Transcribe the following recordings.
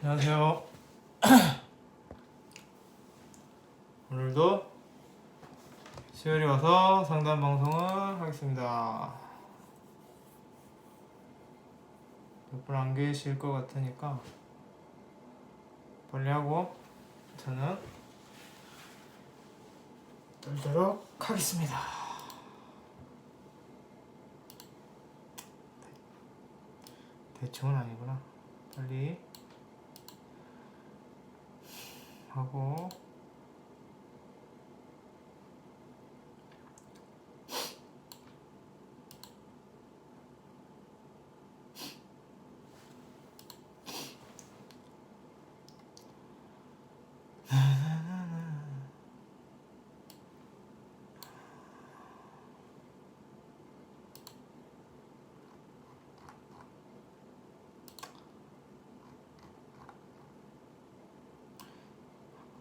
안녕하세요. 오늘도 수요일에 와서 상담 방송을 하겠습니다. 몇 분 안 계실 것 같으니까 빨리 하고 저는 떨도록 하겠습니다. 대충은 아니구나. 빨리 하고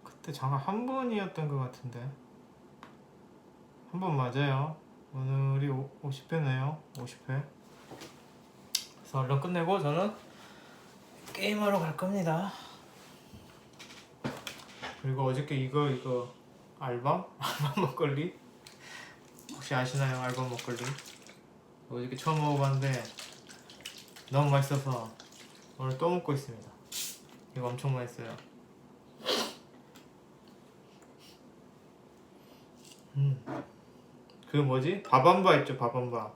그때 잠깐 한 번이었던 것 같은데 한 번 맞아요. 오늘이 50회네요. 50회. 그래서 얼른 끝내고 저는 게임하러 갈 겁니다. 그리고 어저께 이거 알밤 먹걸리 혹시 아시나요? 알밤 먹걸리 어저께 처음 먹어봤는데 너무 맛있어서 오늘 또 먹고 있습니다. 이거 엄청 맛있어요. 그 뭐지? 바밤바 있죠? 바밤바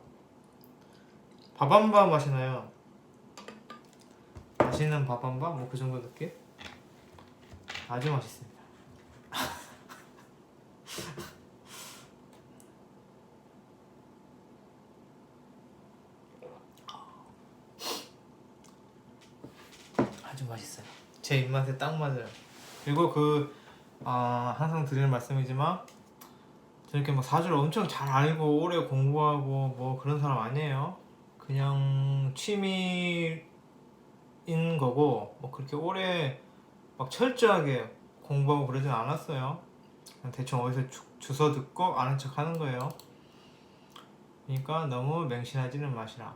마시나요? 맛있는 바밤바? 뭐 그 정도 느낌? 아주 맛있습니다. 아주 맛있어요. 제 입맛에 딱 맞아요. 그리고 항상 드리는 말씀이지만 저렇게 막 사주를 엄청 잘 알고 오래 공부하고 뭐 그런 사람 아니에요. 그냥 취미인 거고 뭐 그렇게 오래 막 철저하게 공부하고 그러진 않았어요. 그냥 대충 어디서 주워 듣고 아는 척 하는 거예요. 그러니까 너무 맹신하지는 마시라.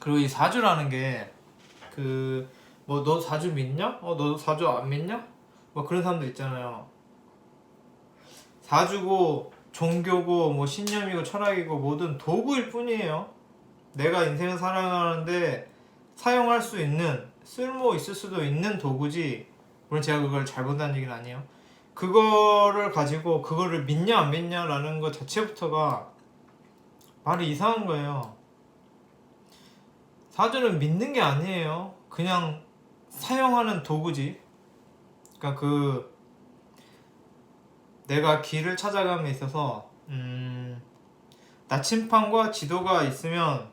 그리고 이 사주라는 게 뭐 너 사주 믿냐? 너 사주 안 믿냐? 뭐 그런 사람들 있잖아요. 사주고 종교고 뭐 신념이고 철학이고 뭐든 도구일 뿐이에요. 내가 인생을 살아가는데 사용할 수 있는 쓸모 있을 수도 있는 도구지. 물론 제가 그걸 잘 본다는 얘기는 아니에요. 그거를 가지고 그거를 믿냐 안 믿냐라는 것 자체부터가 말이 이상한 거예요. 사주는 믿는 게 아니에요. 그냥 사용하는 도구지. 그러니까 내가 길을 찾아감에 있어서 나침판과 지도가 있으면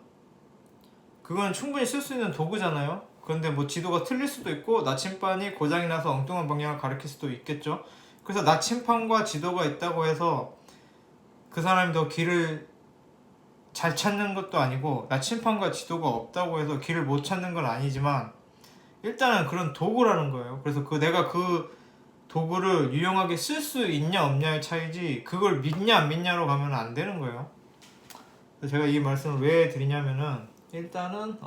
그건 충분히 쓸 수 있는 도구잖아요. 그런데 뭐 지도가 틀릴 수도 있고 나침판이 고장이 나서 엉뚱한 방향을 가리킬 수도 있겠죠. 그래서 나침판과 지도가 있다고 해서 그 사람이 더 길을 잘 찾는 것도 아니고 나침판과 지도가 없다고 해서 길을 못 찾는 건 아니지만 일단은 그런 도구라는 거예요. 그래서 내가 그 도구를 유용하게 쓸 수 있냐 없냐의 차이지 그걸 믿냐 안 믿냐로 가면 안 되는 거예요. 그래서 제가 이 말씀을 왜 드리냐면은 일단은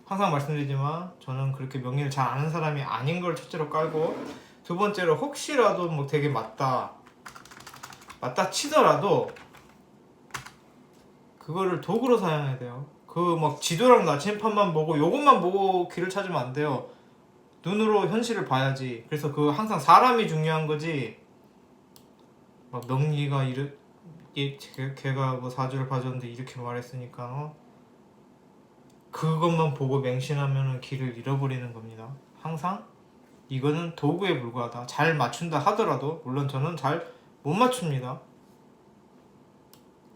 항상 말씀드리지만 저는 그렇게 명리를 잘 아는 사람이 아닌 걸 첫째로 깔고 두 번째로 혹시라도 뭐 되게 맞다 치더라도 그거를 도구로 사용해야 돼요. 막 지도랑 나침판만 보고 요것만 보고 길을 찾으면 안 돼요. 눈으로 현실을 봐야지. 그래서 항상 사람이 중요한 거지. 막 명리가 걔가 뭐 사주를 봐줬는데 이렇게 말했으니까 그것만 보고 맹신하면 길을 잃어버리는 겁니다. 항상 이거는 도구에 불과하다. 잘 맞춘다 하더라도 물론 저는 잘 못 맞춥니다.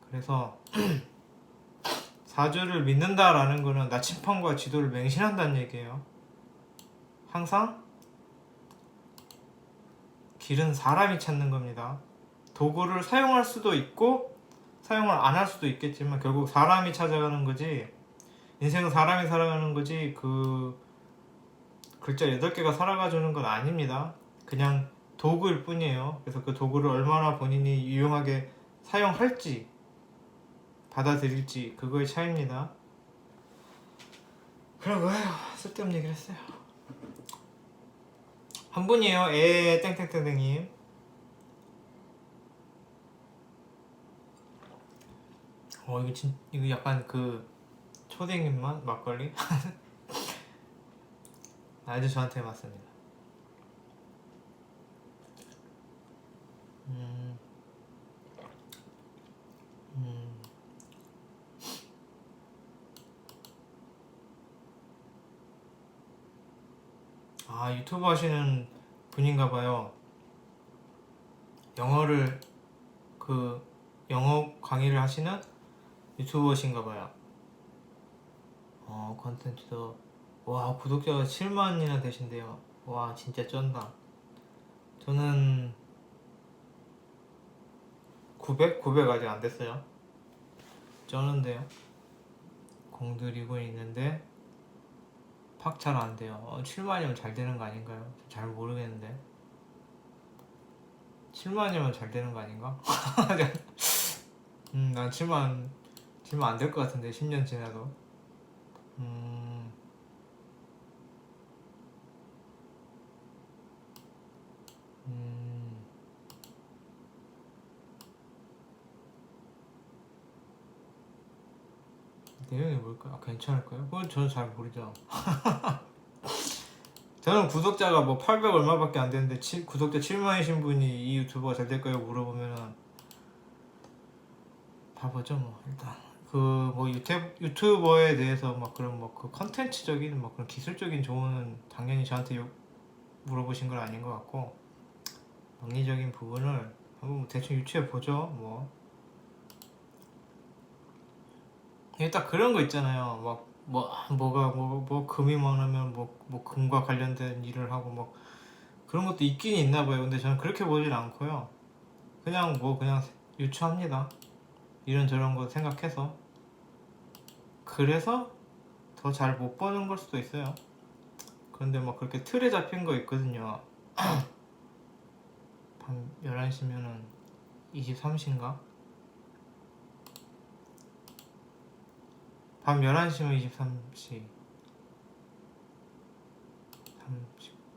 그래서 사주를 믿는다라는 거는 나침판과 지도를 맹신한다는 얘기예요. 항상 길은 사람이 찾는 겁니다. 도구를 사용할 수도 있고 사용을 안 할 수도 있겠지만 결국 사람이 찾아가는 거지. 인생은 사람이 살아가는 거지 글자 8개가 살아가주는 건 아닙니다. 그냥 도구일 뿐이에요. 그래서 그 도구를 얼마나 본인이 유용하게 사용할지 받아들일지 그거의 차이입니다. 그럼 왜요? 쓸데없는 얘기를 했어요. 한 분이에요. 에 땡땡땡땡님. 이거 약간 그 초딩 맛 막걸리? 아주 저한테 맞습니다. 음, 음. 아, 유튜브 하시는 분인가 봐요. 영어를 그 영어 강의를 하시는 유튜버신가 봐요. 컨텐츠도 와, 구독자가 7만이나 되신대요. 와, 진짜 쩐다. 저는 900 아직 안 됐어요. 쩌는데요. 공들이고 있는데 팍 잘 안 돼요. 7만이면 잘 되는 거 아닌가요? 잘 모르겠는데. 7만이면 잘 되는 거 아닌가? 난 7만 안 될 것 같은데 10년 지나도. 음, 음, 내용이 뭘까요? 괜찮을까요? 그건 저는 잘 모르죠. 저는 구독자가 뭐 800 얼마밖에 안 되는데 구독자 7만이신 분이 이 유튜버가 잘 될까요? 물어보면은 바보죠 뭐. 일단 그 뭐 유튜버에 대해서 막 그런 뭐 그 컨텐츠적인 뭐 그런 기술적인 조언은 당연히 저한테 물어보신 건 아닌 것 같고, 논리적인 부분을 한번 뭐 대충 유추해 보죠 뭐. 이게 딱 그런 거 있잖아요. 막 뭐가 금이 많으면 뭐 금과 관련된 일을 하고 뭐 그런 것도 있긴 있나 봐요. 근데 저는 그렇게 보진 않고요. 그냥 유추합니다. 이런저런 거 생각해서. 그래서 더 잘 못 버는 걸 수도 있어요. 그런데 막 그렇게 틀에 잡힌 거 있거든요. 밤 11시면은 23시인가? 밤 11시면 23시 30.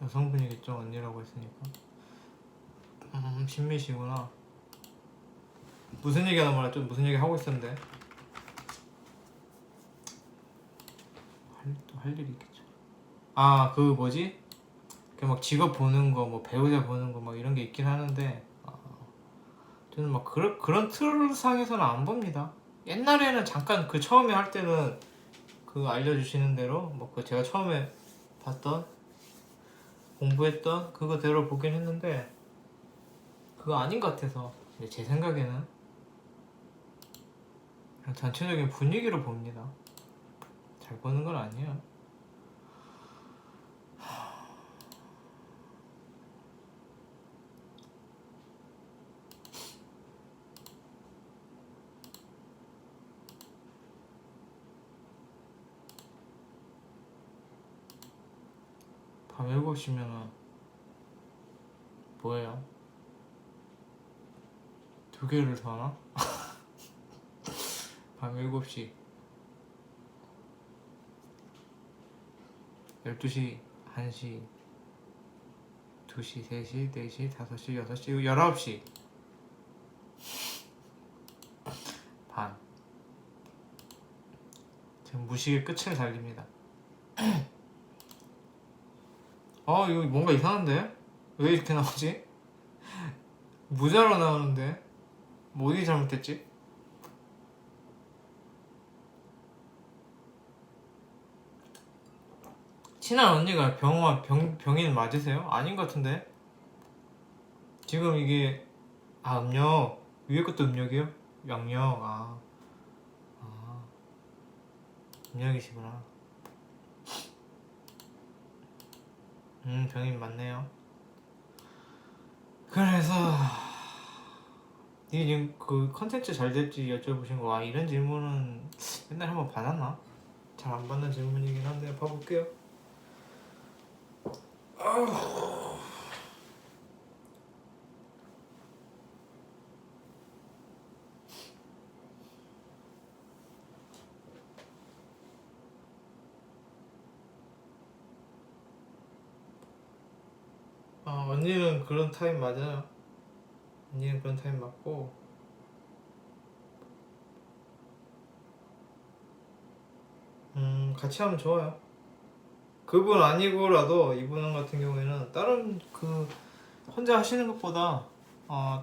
여성분이겠죠. 언니라고 했으니까. 신미시구나. 무슨 얘기 하나 말았죠? 무슨 얘기 하고 있었는데. 또 할 일이 있겠죠. 아, 그 뭐지? 막 직업 보는 거, 뭐 배우자 보는 거 막 이런 게 있긴 하는데, 저는 막 그런 틀상에서는 안 봅니다. 옛날에는 잠깐 그 처음에 할 때는 그 알려주시는 대로 뭐 그 제가 처음에 봤던 공부했던 그거대로 보긴 했는데, 그거 아닌 것 같아서 제 생각에는 그냥 전체적인 분위기로 봅니다. 잘 보는 건 아니에요. 밤 7시면은 뭐예요? 2개를 더 하나? 밤 7시 12시 1시 2시 3시 4시 5시 6시 19시 반. 지금 무식의 끝을 달립니다. 이거 뭔가 이상한데? 왜 이렇게 나오지? 무자로 나오는데? 뭐 어디 잘못했지? 친한 언니가 병인 맞으세요? 아닌 것 같은데? 지금 이게 음력 위에 것도 음력이요? 양력. 음력이시구나. 병인 맞네요. 그래서 이게 지금 그 컨텐츠 잘 될지 여쭤보신 거, 이런 질문은 옛날에 한번 받았나? 잘 안 받는 질문이긴 한데 봐볼게요. 언니는 그런 타입 맞아요. 언니는 그런 타입 맞고, 같이 하면 좋아요. 그분 아니고라도 이분 같은 경우에는 다른 혼자 하시는 것보다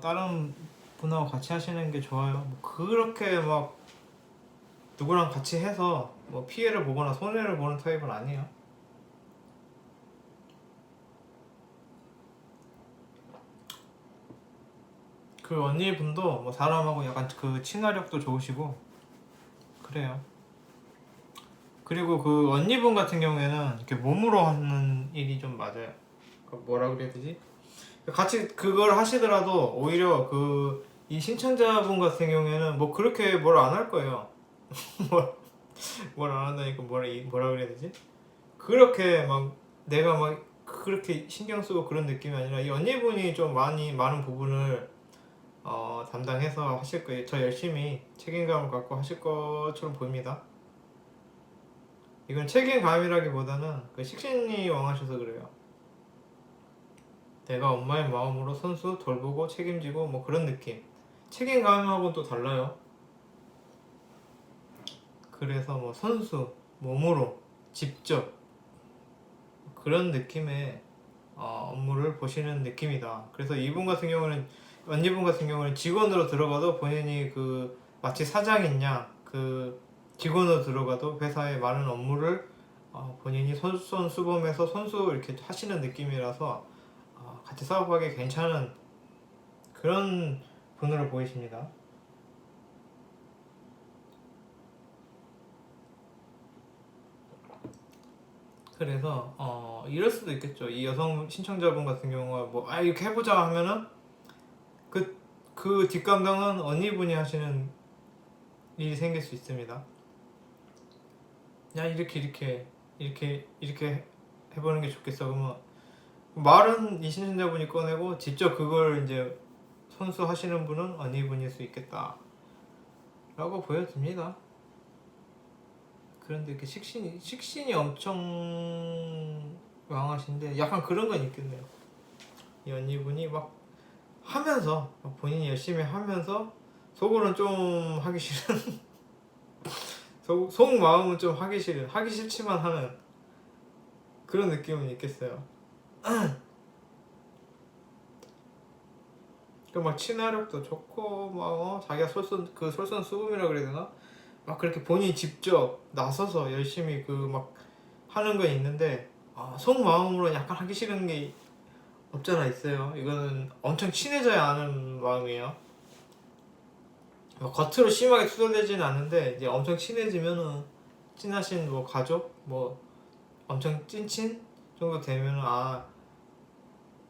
다른 분하고 같이 하시는 게 좋아요. 뭐 그렇게 막 누구랑 같이 해서 뭐 피해를 보거나 손해를 보는 타입은 아니에요. 그 언니 분도 뭐 사람하고 약간 그 친화력도 좋으시고 그래요. 그리고 그 언니분 같은 경우에는 이렇게 몸으로 하는 일이 좀 맞아요. 뭐라 그래야 되지? 같이 그걸 하시더라도 오히려 이 신청자분 같은 경우에는 뭐 그렇게 뭘 안 할 거예요. 뭘 안 한다니까 뭐라 그래야 되지? 그렇게 막 내가 막 그렇게 신경 쓰고 그런 느낌이 아니라 이 언니분이 좀 많은 부분을 담당해서 하실 거예요. 더 열심히 책임감을 갖고 하실 것처럼 보입니다. 이건 책임감이라기보다는 그 식신이 왕하셔서 그래요. 내가 엄마의 마음으로 선수 돌보고 책임지고 뭐 그런 느낌. 책임감하고는 또 달라요. 그래서 뭐 선수 몸으로 직접 그런 느낌의 업무를 보시는 느낌이다. 그래서 이분 같은 경우는 언니분 같은 경우는 직원으로 들어가도 본인이 마치 사장이냐 직원으로 들어가도 회사의 많은 업무를 본인이 솔선수범해서 선수 이렇게 하시는 느낌이라서 같이 사업하기 괜찮은 그런 분으로 보이십니다. 그래서 이럴 수도 있겠죠. 이 여성 신청자분 같은 경우가 뭐 이렇게 해보자 하면은 그 뒷감당은 언니분이 하시는 일이 생길 수 있습니다. 야 이렇게 해보는 게 좋겠어. 그러면 말은 이 신청자분이 꺼내고 직접 그걸 이제 선수하시는 분은 언니분일 수 있겠다 라고 보여집니다. 그런데 이렇게 식신이 엄청 왕하신데 약간 그런 건 있겠네요. 이 언니분이 막 하면서 본인이 열심히 하면서 속으로는 좀 하기 싫은 속마음은 좀 하기 싫지만 하는 그런 느낌은 있겠어요. 막 친화력도 좋고 막 자기가 솔선수범이라 그래야 되나? 막 그렇게 본인이 직접 나서서 열심히 막 하는 건 있는데 속마음으로 약간 하기 싫은 게 없잖아 있어요. 이거는 엄청 친해져야 아는 마음이에요. 겉으로 심하게 투덜대지는 않는데 이제 엄청 친해지면은 친하신 뭐 가족 뭐 엄청 찐친 정도 되면은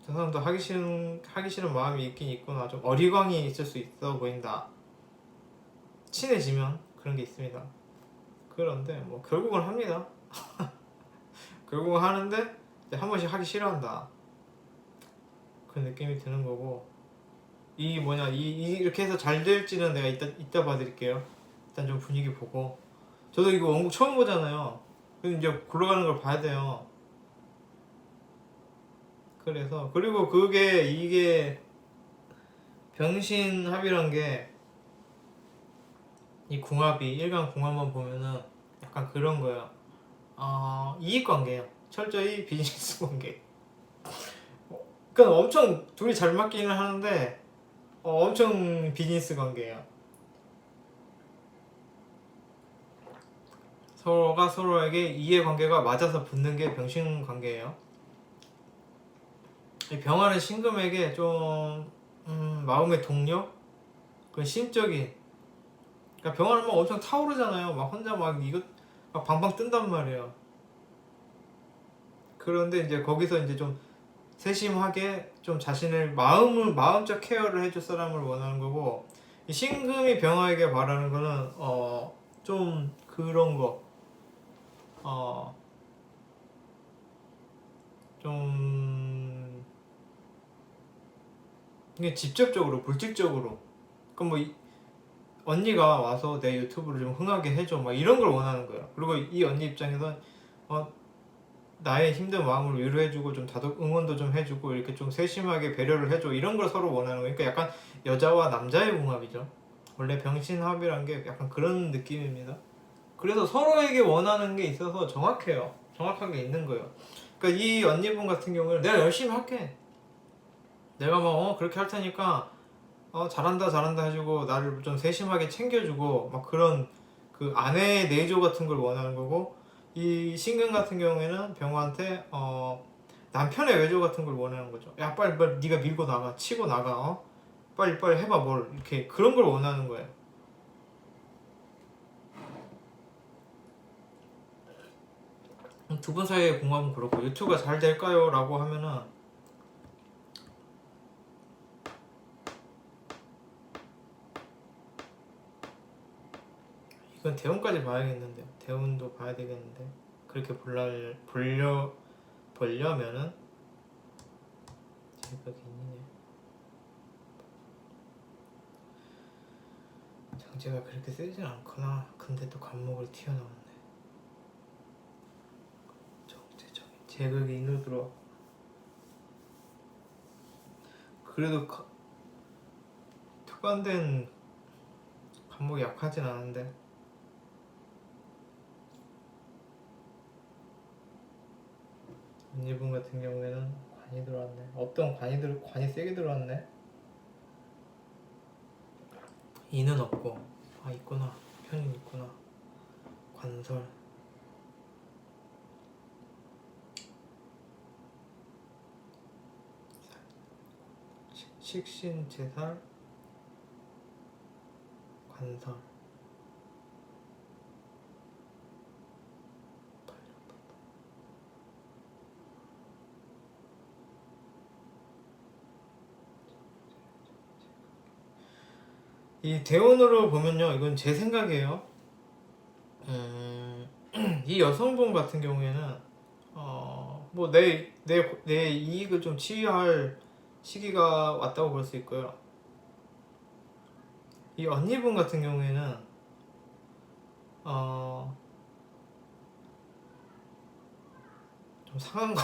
저 사람도 하기 싫은 마음이 있긴 있구나. 좀 어리광이 있을 수 있어 보인다. 친해지면 그런 게 있습니다. 그런데 뭐 결국은 합니다. 결국은 하는데 한 번씩 하기 싫어한다. 그런 느낌이 드는 거고 이렇게 해서 잘 될지는 내가 이따 봐드릴게요. 일단 좀 분위기 보고 저도 이거 원곡 처음 보잖아요. 그럼 이제 굴러가는 걸 봐야 돼요. 그래서 그리고 이게 병신합이란 게 이 궁합이 일간 궁합만 보면은 약간 그런 거예요. 이익관계예요. 철저히 비즈니스 관계. 그러니까 엄청 둘이 잘 맞기는 하는데 엄청 비즈니스 관계예요. 서로가 서로에게 이해관계가 맞아서 붙는 게 병신 관계예요. 이 병하는 신금에게 좀 마음의 동력, 그 심적인. 그러니까 병하는 막 엄청 타오르잖아요. 막 혼자 막 이거 막 방방 뜬단 말이에요. 그런데 이제 거기서 이제 좀 세심하게 좀 자신을 마음적 케어를 해줄 사람을 원하는 거고 이 신금이 병화에게 바라는 거는 좀 그런 거 좀 이게 직접적으로 물질적으로 그럼 뭐 언니가 와서 내 유튜브를 좀 흥하게 해줘 막 이런 걸 원하는 거예요. 그리고 이 언니 입장에선 나의 힘든 마음을 위로해주고 좀 응원도 좀 해주고 이렇게 좀 세심하게 배려를 해줘 이런 걸 서로 원하는 거니까 약간 여자와 남자의 궁합이죠. 원래 병신합이란 게 약간 그런 느낌입니다. 그래서 서로에게 원하는 게 있어서 정확해요. 정확한 게 있는 거예요. 그러니까 이 언니분 같은 경우는 내가 열심히 할게. 내가 뭐 그렇게 할 테니까 잘한다 잘한다 해주고 나를 좀 세심하게 챙겨주고 막 그런 그 아내의 내조 같은 걸 원하는 거고 이 신경 같은 경우에는 병호한테 남편의 외조 같은 걸 원하는 거죠. 야 빨리 빨리 네가 밀고 나가 치고 나가 빨리 빨리 해봐 뭘 이렇게 그런 걸 원하는 거예요. 두 분 사이의 궁합은 그렇고 유튜브가 잘 될까요? 라고 하면은 이건 대운까지 봐야겠는데요. 대운도 봐야 되겠는데 그렇게 보려면은 제가 괜히네. 장제가 그렇게 세진 않구나. 근데 또 간목을 튀어나왔네. 정제적인 제극이 인으로 들어와. 그래도 특관된 간목이 약하진 않은데 언니분 같은 경우에는 관이 들어왔네. 없던 관이 세게 들어왔네. 이는 없고 있구나. 편인 있구나. 관설 식신 제살 관설 이 대운으로 보면요 이건 제 생각이에요. 이 여성분 같은 경우에는 뭐 내 이익을 좀 치유할 시기가 왔다고 볼 수 있고요. 이 언니분 같은 경우에는 좀 상한 거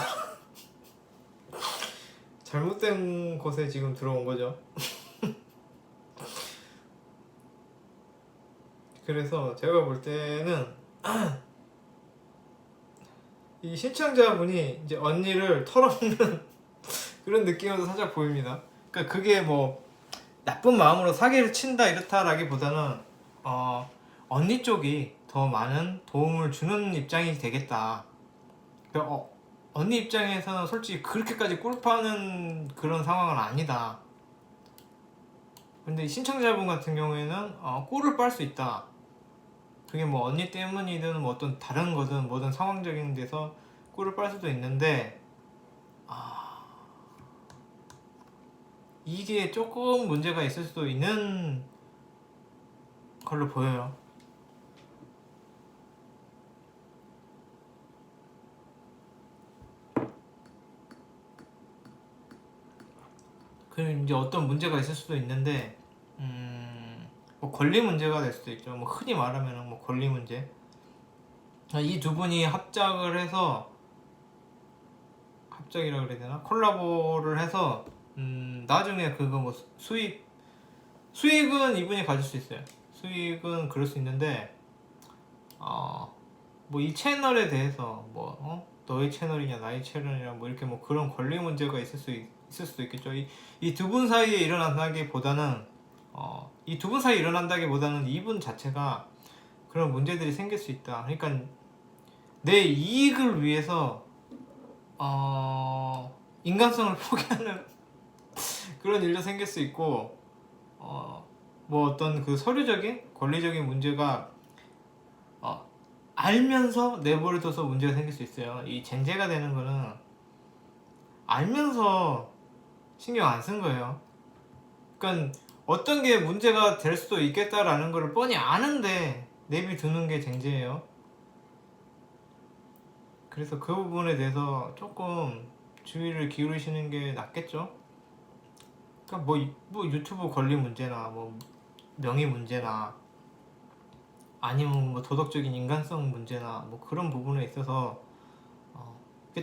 잘못된 곳에 지금 들어온 거죠. 그래서 제가 볼 때는 이 신청자분이 이제 언니를 털어놓는 그런 느낌으로 살짝 보입니다. 그러니까 그게 뭐 나쁜 마음으로 사기를 친다 이렇다라기보다는 언니 쪽이 더 많은 도움을 주는 입장이 되겠다. 그러니까 언니 입장에서는 솔직히 그렇게까지 꿀파는 그런 상황은 아니다. 근데 신청자분 같은 경우에는 꿀을 빨 수 있다. 그게 뭐 언니 때문이든 뭐 어떤 다른 거든 뭐든 상황적인 데서 꿀을 빨 수도 있는데 이게 조금 문제가 있을 수도 있는 걸로 보여요. 그럼 이제 어떤 문제가 있을 수도 있는데 뭐 권리 문제가 될 수도 있죠. 뭐 흔히 말하면 뭐 권리 문제. 이 두 분이 합작을 해서 합작이라 그래야 되나? 콜라보를 해서 나중에 그거 뭐 수익은 이분이 가질 수 있어요. 수익은 그럴 수 있는데 뭐 이 채널에 대해서 뭐 너의 채널이냐 나의 채널이냐 뭐 이렇게 뭐 그런 권리 문제가 있을 수도 있겠죠. 이 두 분 사이에 일어난다기보다는 이 두 분 사이에 일어난다기보다는 이분 자체가 그런 문제들이 생길 수 있다. 그러니까 내 이익을 위해서 인간성을 포기하는 그런 일도 생길 수 있고 뭐 어떤 그 서류적인 권리적인 문제가 알면서 내버려둬서 문제가 생길 수 있어요. 이 젠제가 되는 거는 알면서 신경 안 쓴 거예요. 그러니까 어떤 게 문제가 될 수도 있겠다라는 걸 뻔히 아는데 내비두는 게 젠제예요. 그래서 그 부분에 대해서 조금 주의를 기울이시는 게 낫겠죠. 그러니까 뭐 유튜브 권리 문제나 뭐 명의 문제나 아니면 뭐 도덕적인 인간성 문제나 뭐 그런 부분에 있어서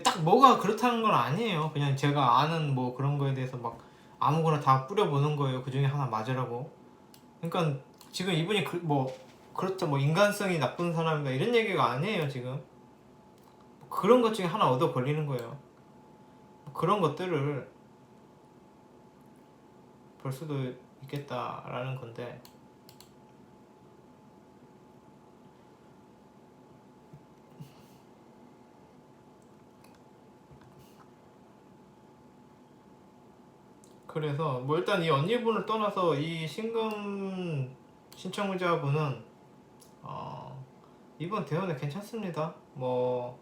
딱 뭐가 그렇다는 건 아니에요. 그냥 제가 아는 뭐 그런 거에 대해서 막 아무거나 다 뿌려보는 거예요. 그 중에 하나 맞으라고. 그러니까 지금 이분이 뭐 그렇다 뭐 인간성이 나쁜 사람이다 이런 얘기가 아니에요. 지금 그런 것 중에 하나 얻어 걸리는 거예요. 그런 것들을 볼 수도 있겠다라는 건데, 그래서 뭐 일단 이 언니분을 떠나서 이 신금 신청자분은 이번 대원에 괜찮습니다. 뭐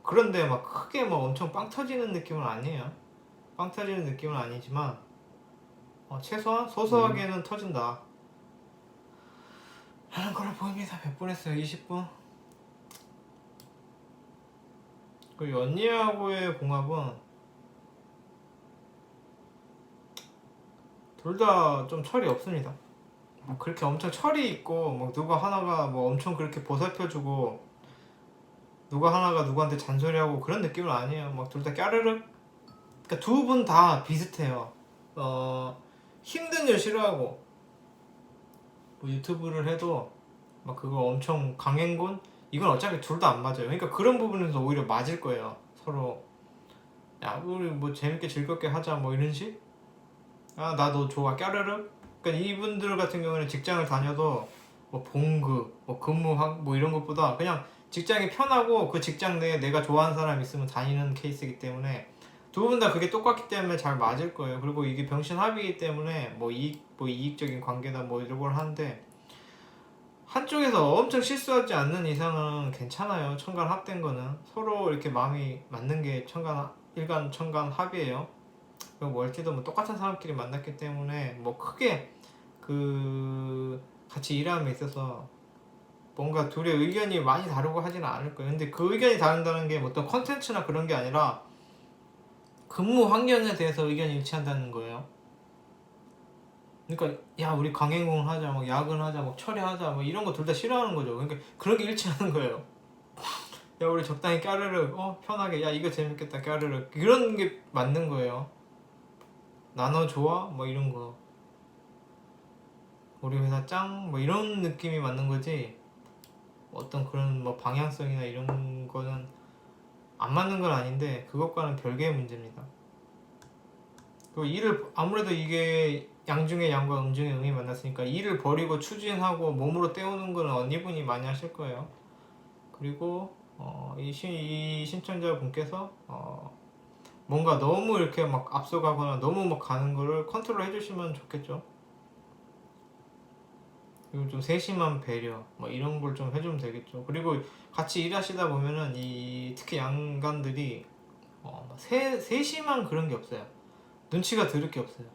그런데 막 크게 뭐 엄청 빵 터지는 느낌은 아니에요. 빵 터지는 느낌은 아니지만 최소한 소소하게는 터진다 하는 걸 보입니다. 몇 분 했어요? 20분? 그 언니하고의 궁합은 둘 다 좀 철이 없습니다. 뭐 그렇게 엄청 철이 있고 뭐 누가 하나가 뭐 엄청 그렇게 보살펴주고 누가 하나가 누구한테 잔소리하고 그런 느낌은 아니에요. 막 둘 다 까르륵. 그러니까 두 분 다 비슷해요. 힘든 일 싫어하고 뭐 유튜브를 해도 막 그거 엄청 강행군 이건 어차피 둘 다 안 맞아요. 그러니까 그런 부분에서 오히려 맞을 거예요. 서로 야 우리 뭐 재밌게 즐겁게 하자 뭐 이런 식. 아 나 너 좋아 까르륵. 그러니까 이분들 같은 경우는 직장을 다녀도 뭐 봉급, 뭐 근무학 뭐 이런 것보다 그냥 직장이 편하고 그 직장 내에 내가 좋아하는 사람 있으면 다니는 케이스이기 때문에 두 분 다 그게 똑같기 때문에 잘 맞을 거예요. 그리고 이게 병신 합이기 때문에 뭐 이익적인 관계다 뭐 이런 걸 하는데 한쪽에서 엄청 실수하지 않는 이상은 괜찮아요. 천간 합된 거는 서로 이렇게 마음이 맞는 게 일간 천간 합이에요. 그리고 월지도 뭐 똑같은 사람끼리 만났기 때문에 뭐 크게 그 같이 일함에 있어서 뭔가 둘의 의견이 많이 다르고 하지는 않을 거예요. 근데 그 의견이 다른다는 게 어떤 컨텐츠나 그런 게 아니라 근무 환경에 대해서 의견이 일치한다는 거예요. 그러니까 야 우리 강행군 하자, 뭐 야근하자, 뭐 철회하자, 뭐 이런 거 둘 다 싫어하는 거죠. 그러니까 그런 게 일치하는 거예요. 야 우리 적당히 까르르 편하게 야 이거 재밌겠다 까르르 이런 게 맞는 거예요. 나너 좋아? 뭐 이런 거 우리 회사 짱? 뭐 이런 느낌이 맞는 거지 어떤 그런 뭐 방향성이나 이런 거는 안 맞는 건 아닌데 그것과는 별개의 문제입니다. 그 일을 아무래도 이게 양중의 양과 음중의 음이 만났으니까 일을 버리고 추진하고 몸으로 때우는 거는 언니분이 많이 하실 거예요. 그리고 이 신청자분께서 뭔가 너무 이렇게 막 앞서가거나 너무 막 가는 거를 컨트롤 해주시면 좋겠죠. 그리고 좀 세심한 배려 뭐 이런 걸 좀 해주면 되겠죠. 그리고 같이 일하시다 보면은 이 특히 양간들이 세심한 그런 게 없어요. 눈치가 들을 게 없어요.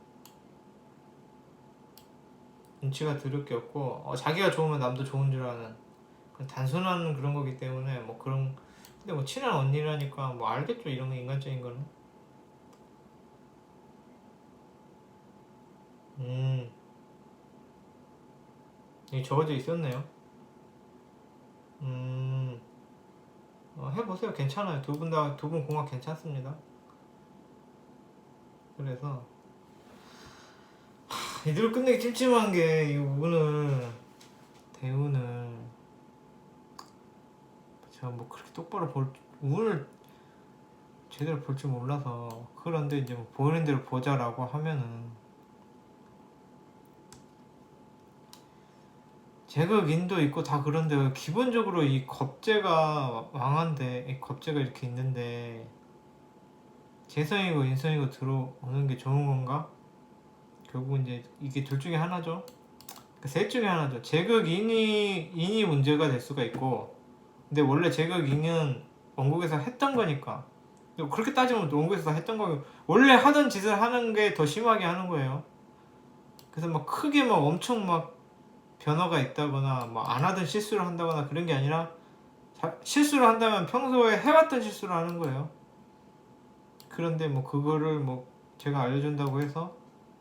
눈치가 들을 게 없고 자기가 좋으면 남도 좋은 줄 아는 단순한 그런 거기 때문에 뭐 그런 근데 뭐 친한 언니라니까 뭐 알겠죠 이런 거 인간적인 거는. 여기 적어져 있었네요. 해보세요. 괜찮아요. 두 분 공학 괜찮습니다. 그래서 이대로 끝내기 찜찜한 게 이 오늘 대우는 제가 뭐 그렇게 똑바로 오늘 제대로 볼 줄 몰라서 그런데 이제 뭐 보이는 대로 보자라고 하면은 제극인도 있고 다 그런데 기본적으로 이 겁재가 왕한데 이 겁재가 이렇게 있는데 재성이고 인성이고 들어오는 게 좋은 건가? 결국 이제 이게 둘 중에 하나죠. 셋 중에 하나죠. 제극인이 문제가 될 수가 있고 근데 원래 제극인은 원국에서 했던 거니까 그렇게 따지면 원국에서 다 했던 거고 원래 하던 짓을 하는 게 더 심하게 하는 거예요. 그래서 막 크게 막 엄청 막 변화가 있다거나 뭐 안 하던 실수를 한다거나 그런 게 아니라 실수를 한다면 평소에 해왔던 실수를 하는 거예요. 그런데 뭐 그거를 뭐 제가 알려준다고 해서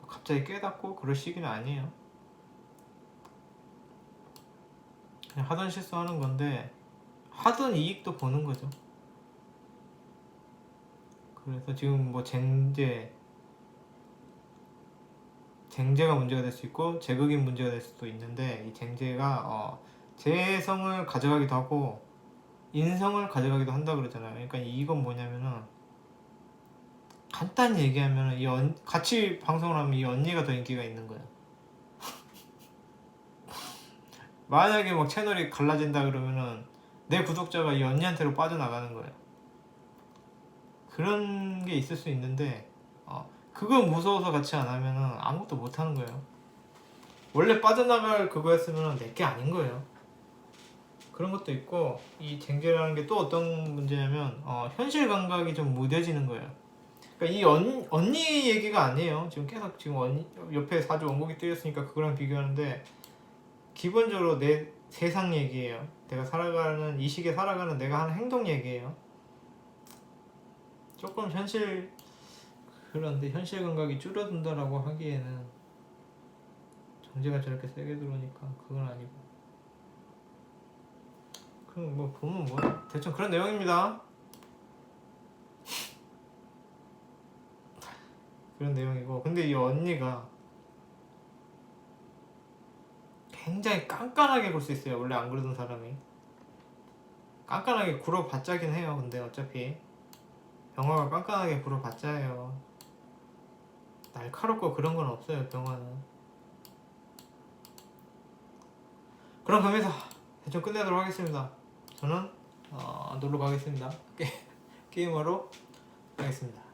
갑자기 깨닫고 그럴 시기는 아니에요. 그냥 하던 실수 하는 건데 하던 이익도 보는 거죠. 그래서 지금 뭐 쟁제가 문제가 될 수 있고 제극이 문제가 될 수도 있는데, 이 쟁제가 재성을 가져가기도 하고 인성을 가져가기도 한다 그러잖아요. 그러니까 이건 뭐냐면은, 간단히 얘기하면은 같이 방송을 하면 이 언니가 더 인기가 있는 거야. 만약에 막 채널이 갈라진다 그러면은 내 구독자가 이 언니한테로 빠져나가는 거예요. 그런 게 있을 수 있는데, 그거 무서워서 같이 안 하면은 아무것도 못 하는 거예요. 원래 빠져나갈 그거였으면 내게 아닌 거예요. 그런 것도 있고, 이 쟁제라는 게 또 어떤 문제냐면, 현실 감각이 좀 무뎌지는 거예요. 그러니까 이 언니 얘기가 아니에요. 지금 계속 지금 언니 옆에 사주 원곡이 뜨였으니까 그거랑 비교하는데, 기본적으로 내 세상 얘기예요. 내가 살아가는 이 시기에 살아가는 내가 하는 행동 얘기예요. 조금 그런데 현실 감각이 줄어든다라고 하기에는 정제가 저렇게 세게 들어오니까 그건 아니고, 그럼 뭐 보면 뭐 대충 그런 내용입니다. 그런 내용이고, 근데 이 언니가 굉장히 깐깐하게 굴 수 있어요. 원래 안 그러던 사람이 깐깐하게 굴어봤자긴 해요. 근데 어차피 병화가 깐깐하게 굴어봤자예요. 날카롭고 그런 건 없어요, 병화는. 그럼 거기서 대충 끝내도록 하겠습니다. 저는 놀러 가겠습니다. 게임하러 가겠습니다.